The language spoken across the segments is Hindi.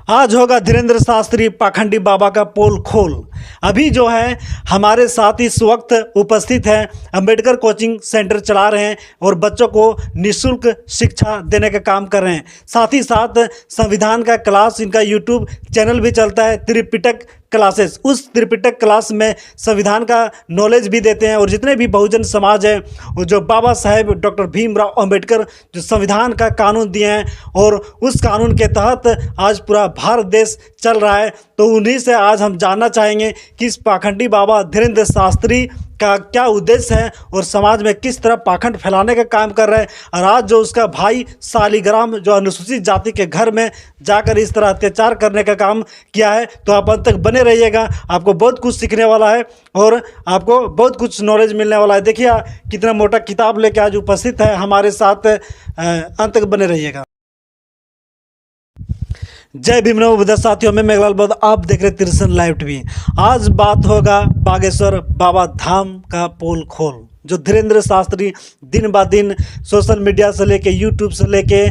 आज होगा धीरेन्द्र शास्त्री पाखंडी बाबा का पोल खोल। अभी जो है हमारे साथ इस वक्त उपस्थित हैं, अंबेडकर कोचिंग सेंटर चला रहे हैं और बच्चों को निःशुल्क शिक्षा देने का काम कर रहे हैं। साथ ही साथ संविधान का क्लास, इनका यूट्यूब चैनल भी चलता है, त्रिपिटक क्लासेस। उस त्रिपिटक क्लास में संविधान का नॉलेज भी देते हैं और जितने भी बहुजन समाज है, वो जो बाबा साहेब डॉक्टर भीमराव अंबेडकर जो संविधान का कानून दिए हैं और उस कानून के तहत आज पूरा भारत देश चल रहा है, तो उन्हीं से आज हम जानना चाहेंगे कि इस पाखंडी बाबा धीरेन्द्र शास्त्री का क्या उद्देश्य है और समाज में किस तरह पाखंड फैलाने का काम कर रहा है। और आज जो उसका भाई शालिग्राम जो अनुसूचित जाति के घर में जाकर इस तरह अत्याचार करने का काम किया है, तो आप अंत तक बने रहिएगा, आपको बहुत कुछ सीखने वाला है और आपको बहुत कुछ नॉलेज मिलने वाला है। देखिए कितना मोटा किताब लेके आज उपस्थित है हमारे साथ, अंत तक बने रहिएगा। जय भीम नमो बुद्धाय। साथियों, मैं मेघलाल बौद्ध, आप देख रहे तिरसन लाइव टीवी। आज बात होगा बागेश्वर बाबा धाम का पोल खोल। जो धीरेन्द्र शास्त्री दिन ब दिन सोशल मीडिया से लेके यूट्यूब से लेके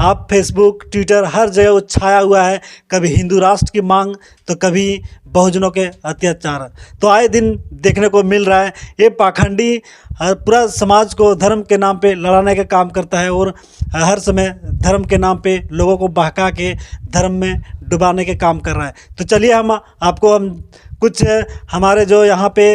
आप फेसबुक ट्विटर हर जगह वो छाया हुआ है। कभी हिंदू राष्ट्र की मांग तो कभी बहुजनों के अत्याचार, तो आए दिन देखने को मिल रहा है। ये पाखंडी पूरा समाज को धर्म के नाम पे लड़ाने का काम करता है और हर समय धर्म के नाम पे लोगों को बहका के धर्म में डुबाने के काम कर रहा है। तो चलिए हम कुछ हमारे जो यहाँ पे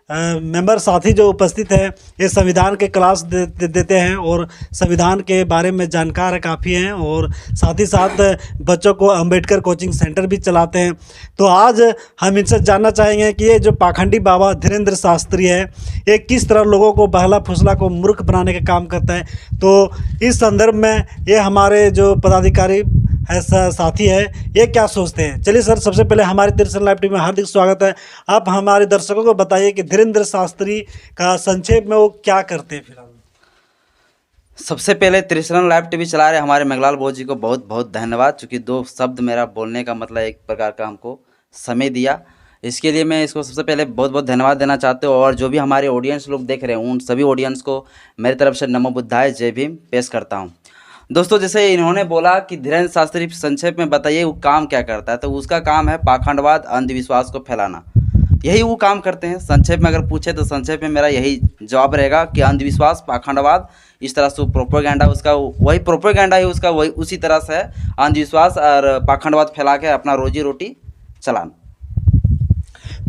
मेंबर साथी जो उपस्थित है, ये संविधान के क्लास देते हैं और संविधान के बारे में जानकार काफ़ी हैं और साथ ही साथ बच्चों को अंबेडकर कोचिंग सेंटर भी चलाते हैं। तो आज हम इनसे जानना चाहेंगे कि ये जो पाखंडी बाबा धीरेन्द्र शास्त्री है, ये किस तरह लोगों को बहला फुसला को मूर्ख बनाने का काम करता है। तो इस संदर्भ में ये हमारे जो पदाधिकारी ऐसा साथी है, ये क्या सोचते हैं। चलिए सर, सबसे पहले हमारे तिरसन लाइव टीवी में हार्दिक स्वागत है। आप हमारे दर्शकों को बताइए कि धीरेन्द्र शास्त्री का संक्षेप में वो क्या करते हैं फिलहाल। सबसे पहले तिरसन लाइव टीवी चला रहे हमारे मेघलाल बौद्ध जी को बहुत बहुत धन्यवाद, चूँकि 2 शब्द मेरा बोलने का मतलब एक प्रकार का हमको समय दिया, इसके लिए मैं इसको सबसे पहले बहुत बहुत धन्यवाद देना चाहते हो। और जो भी हमारे ऑडियंस लोग देख रहे हैं, उन सभी ऑडियंस को मेरी तरफ से नमो बुद्धाय जय भीम पेश करता हूँ। दोस्तों, जैसे इन्होंने बोला कि धीरेन्द्र शास्त्री संक्षेप में बताइए वो काम क्या करता है, तो उसका काम है पाखंडवाद, अंधविश्वास को फैलाना। यही वो काम करते हैं। संक्षेप में अगर पूछे तो संक्षेप में मेरा यही जवाब रहेगा कि अंधविश्वास, पाखंडवाद, इस तरह से प्रोपेगेंडा उसका वही प्रोपेगेंडा ही उसका वही उसी तरह से है, अंधविश्वास और पाखंडवाद फैला के अपना रोजी रोटी चलाना।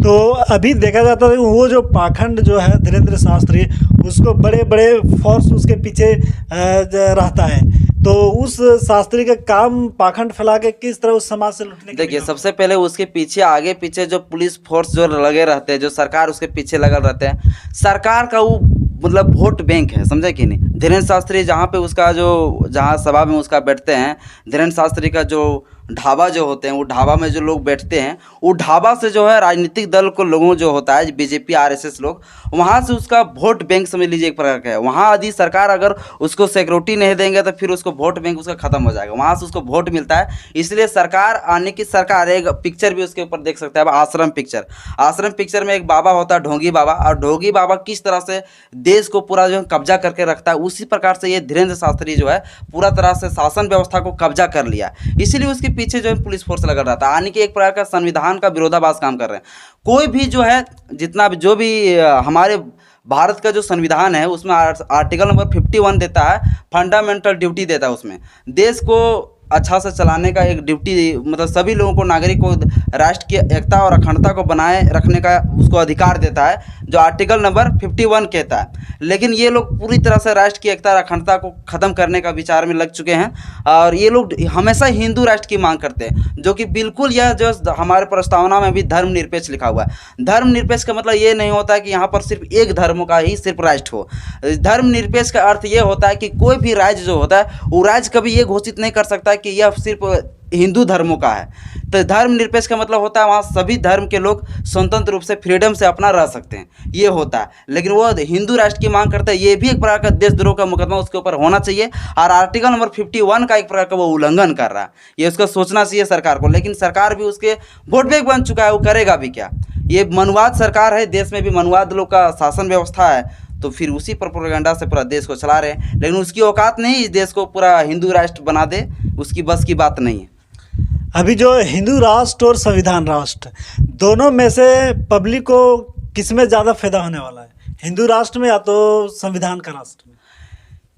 तो अभी देखा जाता है वो जो पाखंड जो है धीरेन्द्र शास्त्री, उसको बड़े बड़े फोर्स उसके पीछे रहता है। तो उस शास्त्री का काम पाखंड फैला के किस तरह उस समाज से लुटने। देखिए, सबसे पहले उसके पीछे आगे पीछे जो पुलिस फोर्स जो लगे रहते हैं, जो सरकार उसके पीछे लगे रहते हैं, सरकार का वो मतलब वोट बैंक है, समझे कि नहीं। धीरेन्द्र शास्त्री जहाँ पे उसका जो जहाँ सभा में उसका बैठते हैं, धीरेन्द्र शास्त्री का जो ढाबा जो होते हैं, वो ढाबा में जो लोग बैठते हैं, वो ढाबा से जो है राजनीतिक दल को लोगों जो होता है बीजेपी आरएसएस लोग, वहाँ से उसका वोट बैंक समझ लीजिए एक प्रकार का है। वहाँ यदि सरकार अगर उसको सिक्योरिटी नहीं देंगे तो फिर उसको वोट बैंक उसका खत्म हो जाएगा, वहाँ से उसको वोट मिलता है। इसलिए सरकार आने की सरकार एक पिक्चर भी उसके ऊपर देख सकते हैं, आश्रम पिक्चर। आश्रम पिक्चर में एक बाबा होता है ढोंगी बाबा, और ढोंगी बाबा किस तरह से देश को पूरा जो कब्जा करके रखता है, उसी प्रकार से ये धीरेन्द्र शास्त्री जो है पूरा तरह से शासन व्यवस्था को कब्जा कर लिया। इसीलिए उसके पीछे जो है पुलिस फोर्स लगा रहता है, यानी कि एक प्रकार का संविधान का विरोधाभास काम कर रहे हैं। कोई भी जो है जितना भी जो भी हमारे भारत का जो संविधान है, उसमें आर्टिकल नंबर 51 देता है, फंडामेंटल ड्यूटी देता है, उसमें देश को अच्छा से चलाने का एक ड्यूटी, मतलब सभी लोगों को, नागरिक को राष्ट्र की एकता और अखंडता को बनाए रखने का उसको अधिकार देता है, जो आर्टिकल नंबर 51 कहता है। लेकिन ये लोग पूरी तरह से राष्ट्र की एकता और अखंडता को ख़त्म करने का विचार में लग चुके हैं और ये लोग हमेशा हिंदू राष्ट्र की मांग करते हैं, जो कि बिल्कुल यह जो हमारे प्रस्तावना में भी धर्मनिरपेक्ष लिखा हुआ है। धर्मनिरपेक्ष का मतलब ये नहीं होता है कि यहाँ पर सिर्फ एक धर्म का ही सिर्फ राष्ट्र हो। धर्मनिरपेक्ष का अर्थ ये होता है कि कोई भी राज्य जो होता है, वो राज्य कभी ये घोषित नहीं कर सकता कि यह सिर्फ हिंदू धर्मों का है। तो धर्मनिरपेक्ष का मतलब होता है वहाँ सभी धर्म के लोग स्वतंत्र रूप से फ्रीडम से अपना रह सकते हैं, ये होता है। लेकिन वो हिंदू राष्ट्र की मांग करता है, ये भी एक प्रकार का देशद्रोह का मुकदमा उसके ऊपर होना चाहिए और आर्टिकल नंबर 51 का एक प्रकार का वो उल्लंघन कर रहा है। ये उसको सोचना चाहिए सरकार को, लेकिन सरकार भी उसके वोट बैंक बन चुका है, वो करेगा भी क्या। ये मनुवाद सरकार है, देश में भी मनुवाद लोग का शासन व्यवस्था है, तो फिर उसी प्रोपेगेंडा से पूरा देश को चला रहे हैं। लेकिन उसकी औकात नहीं इस देश को पूरा हिंदू राष्ट्र बना दे, उसकी बस की बात नहीं है। अभी जो हिंदू राष्ट्र और संविधान राष्ट्र दोनों में से पब्लिक को किसमें ज़्यादा फायदा होने वाला है, हिंदू राष्ट्र में या तो संविधान का राष्ट्र में?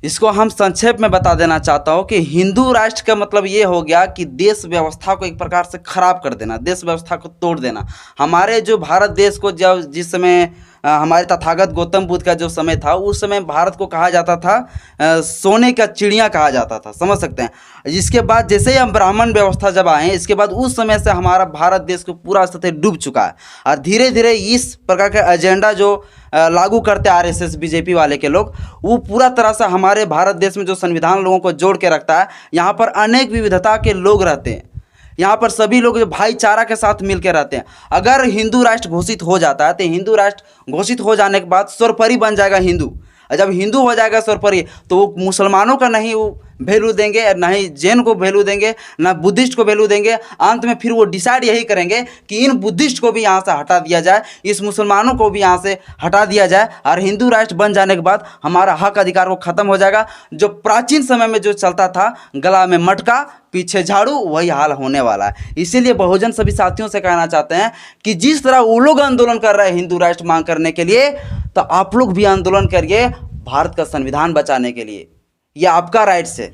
इसको हम संक्षेप में बता देना चाहता हूँ कि हिंदू राष्ट्र का मतलब ये हो गया कि देश व्यवस्था को एक प्रकार से खराब कर देना, देश व्यवस्था को तोड़ देना। हमारे जो भारत देश को जब जिस समय हमारे तथागत गौतम बुद्ध का जो समय था, उस समय भारत को कहा जाता था सोने का चिड़िया कहा जाता था, समझ सकते हैं। इसके बाद जैसे ही हम ब्राह्मण व्यवस्था जब आए, इसके बाद उस समय से हमारा भारत देश को पूरा स्थिति डूब चुका है। और धीरे धीरे इस प्रकार का एजेंडा जो लागू करते आरएसएस बीजेपी वाले के लोग, वो पूरा तरह से हमारे भारत देश में जो संविधान लोगों को जोड़ के रखता है। यहाँ पर अनेक विविधता के लोग रहते हैं, यहाँ पर सभी लोग जो भाईचारा के साथ मिलकर रहते हैं। अगर हिंदू राष्ट्र घोषित हो जाता है तो हिंदू राष्ट्र घोषित हो जाने के बाद सर्वोपरि बन जाएगा हिंदू। और जब हिंदू हो जाएगा सर्वोपरि, तो वो मुसलमानों का नहीं वो वैल्यू देंगे, ना ही जैन को वैल्यू देंगे, ना बुद्धिस्ट को वैल्यू देंगे। अंत में फिर वो डिसाइड यही करेंगे कि इन बुद्धिस्ट को भी यहाँ से हटा दिया जाए, इस मुसलमानों को भी यहाँ से हटा दिया जाए। और हिंदू राष्ट्र बन जाने के बाद हमारा हक अधिकार वो खत्म हो जाएगा। जो प्राचीन समय में जो चलता था, गला में मटका पीछे झाड़ू, वही हाल होने वाला है। इसीलिए बहुजन सभी साथियों से कहना चाहते हैं कि जिस तरह वो लोग आंदोलन कर रहे हैं हिंदू राष्ट्र मांग करने के लिए, तो आप लोग भी आंदोलन करिए भारत का संविधान बचाने के लिए। ये आपका राइट्स है।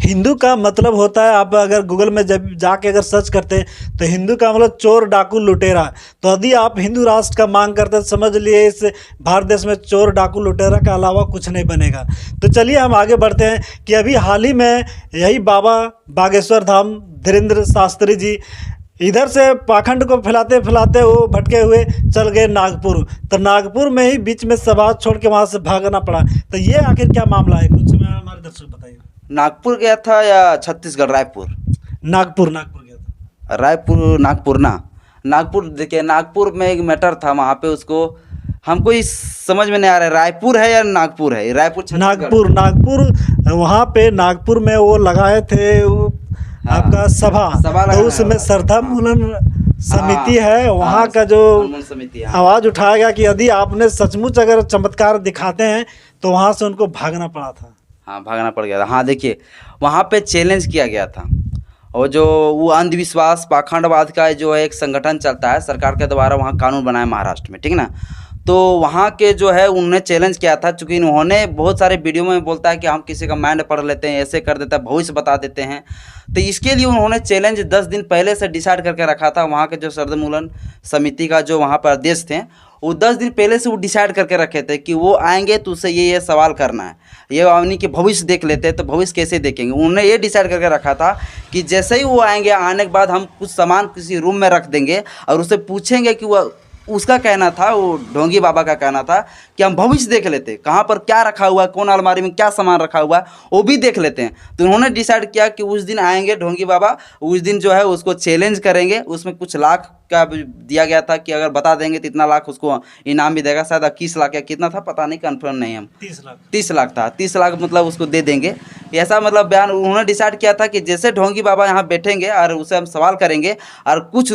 हिंदू का मतलब होता है, आप अगर गूगल में जब जाके अगर सर्च करते हैं तो हिंदू का मतलब चोर, डाकू, लुटेरा। तो यदि आप हिंदू राष्ट्र का मांग करते हैं, समझ लिए इस भारत देश में चोर, डाकू, लुटेरा के अलावा कुछ नहीं बनेगा। तो चलिए हम आगे बढ़ते हैं कि अभी हाल ही में यही बाबा बागेश्वर धाम धीरेन्द्र शास्त्री जी इधर से पाखंड को फैलाते फैलाते वो भटके हुए चल गए नागपुर। तो नागपुर में ही बीच में सभा छोड़ के वहाँ से भागना पड़ा। तो ये आखिर क्या मामला है, कुछ हमारे दर्शक बताइए। नागपुर गया था या छत्तीसगढ़? रायपुर, नागपुर गया था। रायपुर, नागपुर ना, नागपुर। देखिए, नागपुर में एक मैटर था, वहाँ पे उसको हमको इस समझ में नहीं आ रहा है रायपुर है या नागपुर है। रायपुर, नागपुर वहाँ पे नागपुर में वो लगाए थे वो आपका सभा तो उसमें श्रद्धा मूलन समिति है, वहाँ का जो आवाज़ उठाया गया कि यदि आपने सचमुच अगर चमत्कार दिखाते हैं तो वहाँ से उनको भागना पड़ा था। हाँ, भागना पड़ गया था। हाँ, देखिए वहाँ पे चैलेंज किया गया था। और जो वो अंधविश्वास पाखंडवाद का जो है एक संगठन चलता है सरकार के द्वारा, वहाँ कानून बनाया महाराष्ट्र में, ठीक ना। तो वहाँ के जो है उन्होंने चैलेंज किया था, चूँकि उन्होंने बहुत सारे वीडियो में बोलता है कि हम किसी का माइंड पढ़ लेते हैं, ऐसे कर देता है, भविष्य बता देते हैं। तो इसके लिए उन्होंने चैलेंज 10 दिन पहले से डिसाइड करके रखा था। वहाँ के जो श्रद्धा मूलन समिति का जो वहाँ पर अध्यक्ष थे, वो 10 दिन पहले से वो डिसाइड करके रखे थे कि वो आएंगे तो उससे ये सवाल करना है, ये उन्हीं के भविष्य देख लेते हैं। तो भविष्य कैसे देखेंगे, उन्होंने ये डिसाइड करके रखा था कि जैसे ही वो आएंगे, आने के बाद हम कुछ सामान किसी रूम में रख देंगे और उससे पूछेंगे कि वो, उसका कहना था, वो ढोंगी बाबा का कहना था कि हम भविष्य देख लेते हैं, कहाँ पर क्या रखा हुआ है, कौन अलमारी में क्या सामान रखा हुआ है, वो भी देख लेते हैं। तो उन्होंने डिसाइड किया कि उस दिन आएंगे ढोंगी बाबा, उस दिन जो है उसको चैलेंज करेंगे। उसमें कुछ लाख का दिया गया था कि अगर बता देंगे तो इतना लाख उसको इनाम भी देगा। शायद 21 लाख या कितना था, पता नहीं, कन्फर्म नहीं, हम 30 लाख था, 30 लाख मतलब उसको दे देंगे, ऐसा मतलब बयान उन्होंने डिसाइड किया था कि जैसे ढोंगी बाबा यहाँ बैठेंगे और उसे हम सवाल करेंगे और कुछ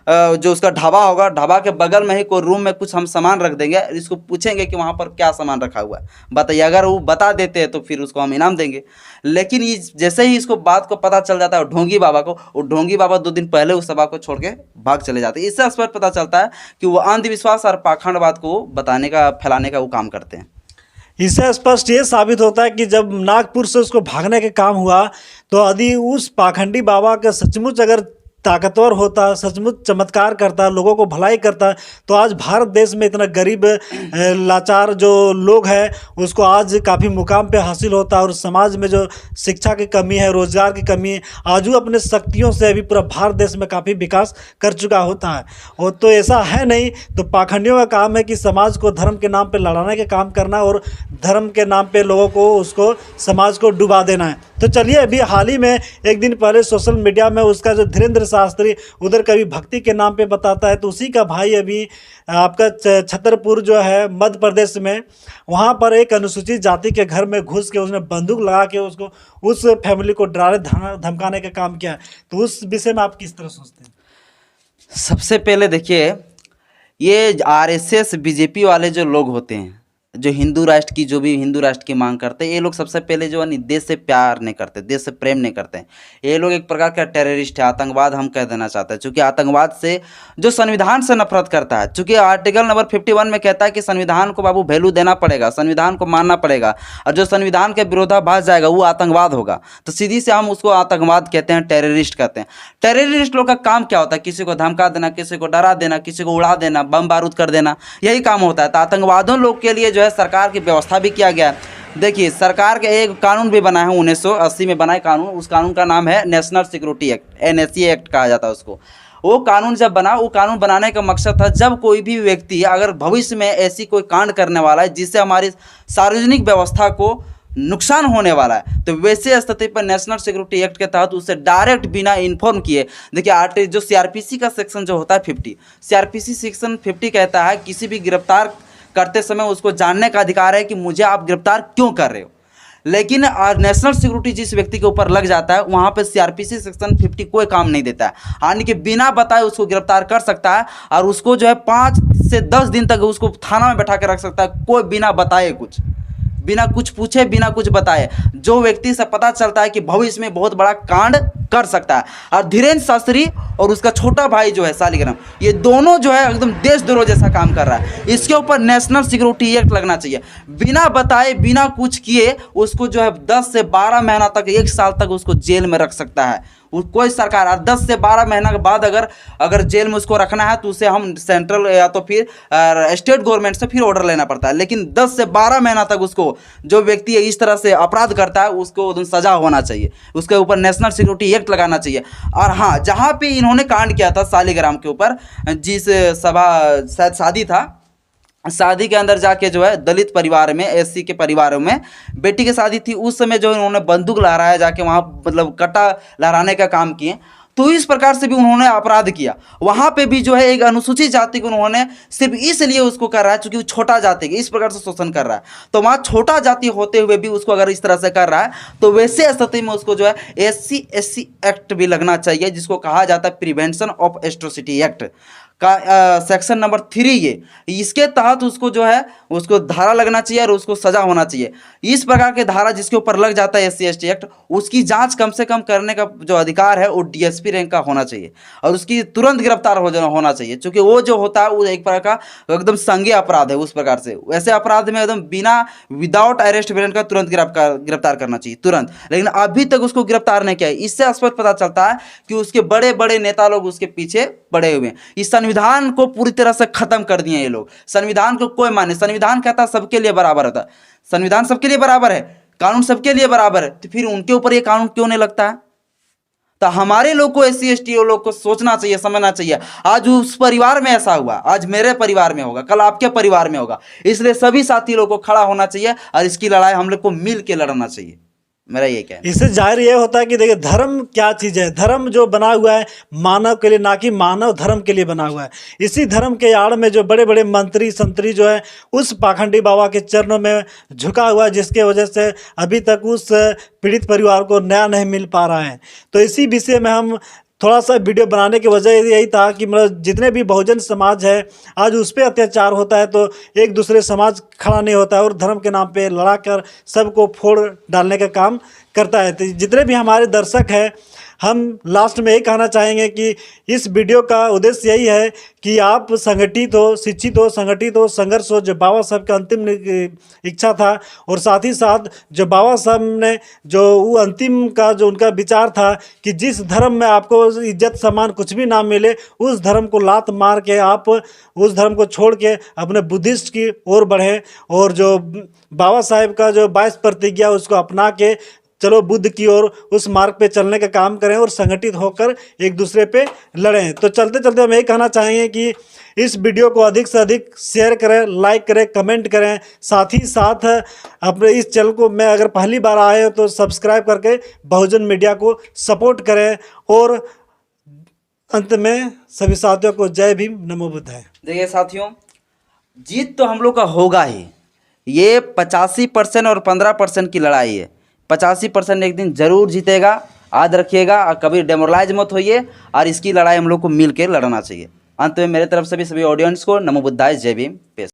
जो उसका ढाबा होगा, ढाबा के बगल में ही कोई रूम में कुछ हम सामान रख देंगे, इसको पूछेंगे कि वहाँ पर क्या सामान रखा हुआ है, बताइए। अगर वो बता देते हैं तो फिर उसको हम इनाम देंगे। लेकिन ये जैसे ही इसको बात को पता चल जाता है ढोंगी बाबा को, वो ढोंगी बाबा 2 दिन पहले उस सभा को छोड़ के भाग चले जाते हैं। इससे स्पष्ट पता चलता है कि वो अंधविश्वास और पाखंडवाद को बताने का, फैलाने का वो काम करते हैं। इससे स्पष्ट ये साबित होता है कि जब नागपुर से उसको भागने का काम हुआ, तो यदि उस पाखंडी बाबा का सचमुच अगर ताकतवर होता, सचमुच चमत्कार करता, लोगों को भलाई करता, तो आज भारत देश में इतना गरीब लाचार जो लोग हैं उसको आज काफ़ी मुकाम पे हासिल होता। और समाज में जो शिक्षा की कमी है, रोजगार की कमी है, आज वो अपने शक्तियों से अभी पूरा भारत देश में काफ़ी विकास कर चुका होता है। और तो ऐसा है नहीं, तो पाखंडियों का काम है कि समाज को धर्म के नाम पे लड़ाने का काम करना और धर्म के नाम पे लोगों को, उसको समाज को डुबा देना है। तो चलिए, अभी हाल ही में एक दिन पहले सोशल मीडिया में उसका जो धीरेन्द्र शास्त्री उधर कभी भक्ति के नाम पे बताता है, तो उसी का भाई अभी आपका छतरपुर जो है मध्य प्रदेश में, वहाँ पर एक अनुसूचित जाति के घर में घुस के उसने बंदूक लगा के उसको, उस फैमिली को डराने धमकाने का काम किया। तो उस विषय में आप किस तरह सोचते हैं? सबसे पहले देखिए, ये आरएसएस बीजेपी वाले जो लोग होते हैं, जो हिंदू राष्ट्र की जो भी हिंदू राष्ट्र की मांग करते हैं, ये लोग सबसे पहले जो है देश से प्यार नहीं करते, देश से प्रेम नहीं करते हैं। ये लोग एक प्रकार का टेररिस्ट है, आतंकवाद हम कह देना चाहते हैं। चूँकि आतंकवाद से जो संविधान से नफरत करता है, चूँकि आर्टिकल नंबर 51 में कहता है कि संविधान को बाबू वैल्यू देना पड़ेगा, संविधान को मानना पड़ेगा, और जो संविधान के विरोधाभास जाएगा वो आतंकवाद होगा। तो सीधी से हम उसको आतंकवाद कहते हैं, टेररिस्ट कहते हैं। टेररिस्ट लोग का काम क्या होता है? किसी को धमका देना, किसी को डरा देना, किसी को उड़ा देना, बम बारूद कर देना, यही काम होता है। तो आतंकवादियों लोग के लिए जो है सरकार की व्यवस्था भी किया गया है। देखिए, सरकार के एक कानून भी बना है, 1980 में बना है कानून। उस कानून का नाम है national security act, NSA act कहा जाता है उसको। वो कानून जब बना, वो कानून बनाने का मकसद था, जब कोई भी व्यक्ति अगर भविष्य में ऐसी कोई कांड करने वाला है जिससे हमारी सार्वजनिक व्यवस्था को नुकसान होने वाला है, तो वैसे स्थिति पर नेशनल सिक्योरिटी एक्ट के तहत उसे डायरेक्ट बिना इन्फॉर्म किए, देखिए जो CRPC का सेक्शन जो होता है 50, CRPC सेक्शन 50 कहता है किसी भी गिरफ्तार करते समय उसको जानने का अधिकार है कि मुझे आप गिरफ्तार क्यों कर रहे हो। लेकिन नेशनल सिक्योरिटी जिस व्यक्ति के ऊपर लग जाता है, वहाँ पे CRPC सेक्शन 50 कोई काम नहीं देता है, यानी कि बिना बताए उसको गिरफ्तार कर सकता है, और उसको जो है 5 से 10 दिन तक उसको थाना में बैठा के रख सकता है, कोई बिना बताए, कुछ बिना कुछ पूछे, बिना कुछ बताए। जो व्यक्ति से पता चलता है कि भविष्य में बहुत बड़ा कांड कर सकता है। और धीरेन्द्र शास्त्री और उसका छोटा भाई जो है शालिग्राम, ये दोनों जो है एकदम देशद्रोह जैसा काम कर रहा है। इसके ऊपर नेशनल सिक्योरिटी एक्ट लगना चाहिए। बिना बताए, बिना कुछ किए उसको जो है 10 से 12 महीना तक, 1 साल तक उसको जेल में रख सकता है कोई सरकार। और 10 से 12 महीना के बाद अगर जेल में उसको रखना है तो उसे हम सेंट्रल या तो फिर स्टेट गवर्नमेंट से फिर ऑर्डर लेना पड़ता है। लेकिन 10 से 12 महीना तक उसको, जो व्यक्ति इस तरह से अपराध करता है, उसको सजा होना चाहिए, उसके ऊपर नेशनल सिक्योरिटी एक्ट लगाना चाहिए। और हाँ, जहाँ पे इन्होंने कांड किया था शालिग्राम के ऊपर, जिस सभा शायद शादी था, शादी के अंदर जाके जो है दलित परिवार में, SC के परिवारों में बेटी की शादी थी, उस समय जो इन्होंने बंदूक लहराया, जाके वहाँ मतलब कट्टा लहराने का काम किए, तो इस प्रकार से भी उन्होंने अपराध किया। वहाँ पे भी जो है एक अनुसूचित जाति को उन्होंने सिर्फ इसलिए उसको कर रहा है क्योंकि वो छोटा जाति के इस प्रकार से शोषण कर रहा है। तो वहाँ छोटा जाति होते हुए भी उसको अगर इस तरह से कर रहा है, तो वैसे स्थिति में उसको जो है SC/SC एक्ट भी लगना चाहिए, जिसको कहा जाता है प्रिवेंशन ऑफ एट्रोसिटी एक्ट का सेक्शन नंबर 3। ये इसके तहत उसको जो है उसको धारा लगना चाहिए और उसको सजा होना चाहिए। इस प्रकार के धारा जिसके ऊपर लग जाता है SC/ST एक्ट, उसकी जांच कम से कम करने का जो अधिकार है वो DSP रैंक का होना चाहिए, और उसकी तुरंत गिरफ्तार होना चाहिए, क्योंकि वो जो होता है वो एक प्रकार का एकदम संज्ञेय अपराध है। उस प्रकार से वैसे अपराध में एकदम बिना विदाउट अरेस्ट वारंट का तुरंत गिरफ्तार करना चाहिए, तुरंत। लेकिन अभी तक उसको गिरफ्तार नहीं किया। इससे स्पष्ट पता चलता है कि उसके बड़े बड़े नेता लोग उसके पीछे पड़े हुए हैं। इस संविधान को पूरी तरह से खत्म कर दिए ये लोग। संविधान को कोई माने, संविधान कहता है सबके लिए बराबर होता है, संविधान सबके लिए बराबर है, कानून सबके लिए बराबर है, तो फिर उनके ऊपर ये कानून क्यों नहीं लगता है? तो हमारे लोग को SC/ST लोग को सोचना चाहिए, समझना चाहिए। आज उस परिवार में ऐसा हुआ, आज मेरे परिवार में होगा, कल आपके परिवार में होगा। इसलिए सभी साथी लोगों को खड़ा होना चाहिए और इसकी लड़ाई हम लोग को मिल के लड़ना चाहिए। मेरा ये क्या है। इससे जाहिर ये होता है कि देखिए धर्म क्या चीज़ है। धर्म जो बना हुआ है मानव के लिए, ना कि मानव धर्म के लिए बना हुआ है। इसी धर्म के आड़ में जो बड़े बड़े मंत्री संतरी जो है उस पाखंडी बाबा के चरणों में झुका हुआ है, जिसके वजह से अभी तक उस पीड़ित परिवार को न्याय नहीं मिल पा रहा है। तो इसी विषय में हम थोड़ा सा वीडियो बनाने की वजह यही था कि मतलब जितने भी बहुजन समाज है आज उस पर अत्याचार होता है, तो एक दूसरे समाज खड़ा नहीं होता है और धर्म के नाम पे लड़ा कर सबको फोड़ डालने का काम करता है। तो जितने भी हमारे दर्शक हैं, हम लास्ट में यही कहना चाहेंगे कि इस वीडियो का उद्देश्य यही है कि आप संगठित हो, शिक्षित हो, संगठित हो, संघर्ष हो, जो बाबा साहब का अंतिम इच्छा था, और साथ ही साथ जो बाबा साहब ने जो वो अंतिम का जो उनका विचार था कि जिस धर्म में आपको इज्जत सम्मान कुछ भी ना मिले, उस धर्म को लात मार के आप उस धर्म को छोड़ के अपने बुद्धिस्ट की ओर बढ़ें, और जो बाबा साहब का जो 22 प्रतिज्ञा उसको अपना के चलो बुद्ध की ओर उस मार्ग पे चलने का काम करें और संगठित होकर एक दूसरे पे लड़ें। तो चलते चलते हम यही कहना चाहेंगे कि इस वीडियो को अधिक से अधिक शेयर करें, लाइक करें, कमेंट करें। साथ ही साथ अपने इस चैनल को मैं अगर पहली बार आए हो तो सब्सक्राइब करके बहुजन मीडिया को सपोर्ट करें। और अंत में सभी साथियों को जय भीम, नमो बुद्धाय। देखिए साथियों, जीत तो हम लोग का होगा ही। ये 85% और 15% की लड़ाई है। 85% एक दिन जरूर जीतेगा, याद रखिएगा। और कभी डेमोरलाइज मत होइए, और इसकी लड़ाई हम लोग को मिल के लड़ना चाहिए। अंत में मेरे तरफ से भी सभी ऑडियंस को नमो बुद्धाय, जय भीम, पेश।